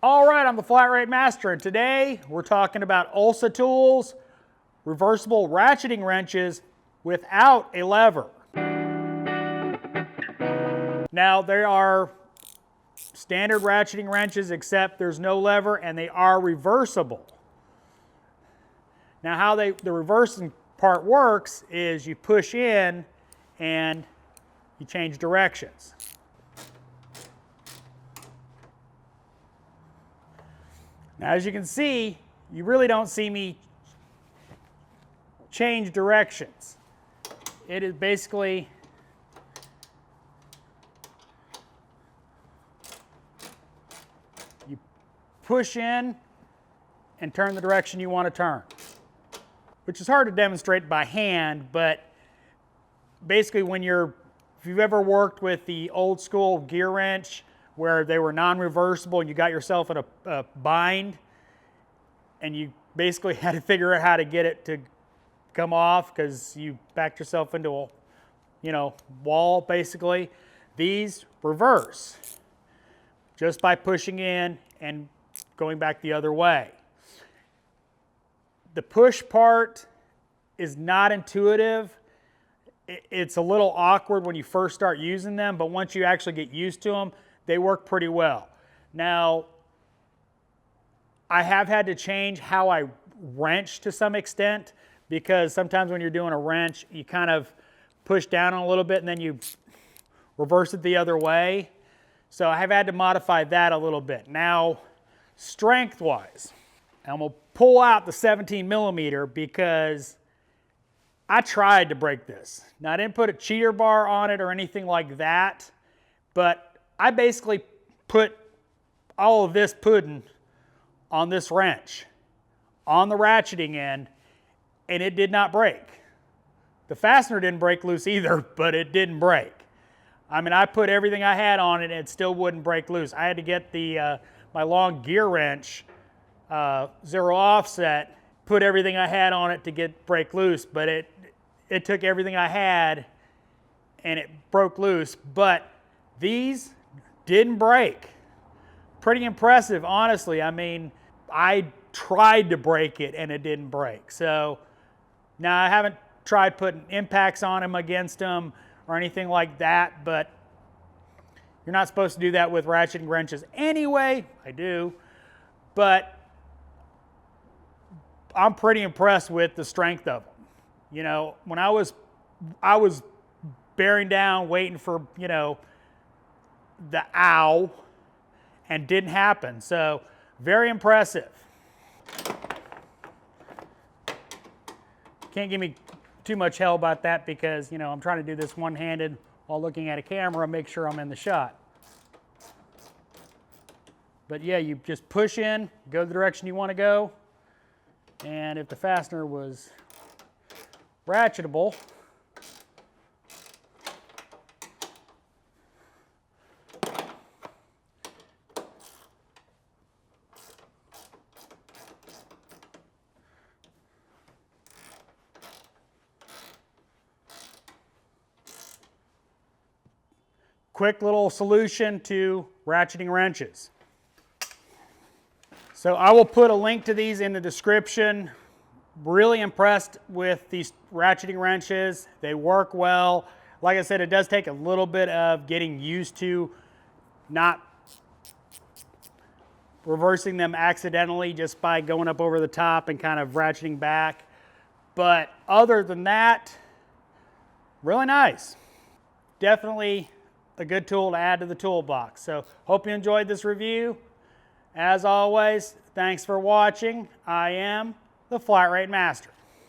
All right, I'm the Flat Rate Master, and today we're talking about Osla tools, reversible ratcheting wrenches without a lever. Now, there are standard ratcheting wrenches, except there's no lever, and they are reversible. Now, how the reversing part works is you push in and you change directions. Now, as you can see, you really don't see me change directions. It is basically you push in and turn the direction you want to turn, which is hard to demonstrate by hand, but basically if you've ever worked with the old school gear wrench where they were non-reversible and you got yourself in a bind and you basically had to figure out how to get it to come off because you backed yourself into a wall basically. These reverse just by pushing in and going back the other way. The push part is not intuitive. It's a little awkward when you first start using them, but once you actually get used to them, they work pretty well. Now, I have had to change how I wrench to some extent, because sometimes when you're doing a wrench, you kind of push down a little bit and then you reverse it the other way. So I have had to modify that a little bit. Now, strength-wise, I'm going to pull out the 17 millimeter because I tried to break this. Now, I didn't put a cheater bar on it or anything like that, but I basically put all of this pudding on this wrench, on the ratcheting end, and it did not break. The fastener didn't break loose either, but it didn't break. I mean, I put everything I had on it and it still wouldn't break loose. I had to get my long gear wrench, zero offset, put everything I had on it to break loose, but it took everything I had and it broke loose. But these didn't break. Pretty impressive, honestly. I mean, I tried to break it and it didn't break. So now I haven't tried putting impacts on them against them or anything like that, but you're not supposed to do that with ratcheting wrenches anyway. I do, but I'm pretty impressed with the strength of them. You know, when I was bearing down, waiting for, the ow, and didn't happen. So very impressive. Can't give me too much hell about that because, I'm trying to do this one-handed while looking at a camera, make sure I'm in the shot. But yeah, you just push in, go the direction you want to go. And if the fastener was ratchetable, quick little solution to ratcheting wrenches. So I will put a link to these in the description. Really impressed with these ratcheting wrenches. They work well. Like I said, it does take a little bit of getting used to not reversing them accidentally just by going up over the top and kind of ratcheting back. But other than that, really nice. Definitely a good tool to add to the toolbox. So hope you enjoyed this review. As always, thanks for watching. I am the Flat Rate Master.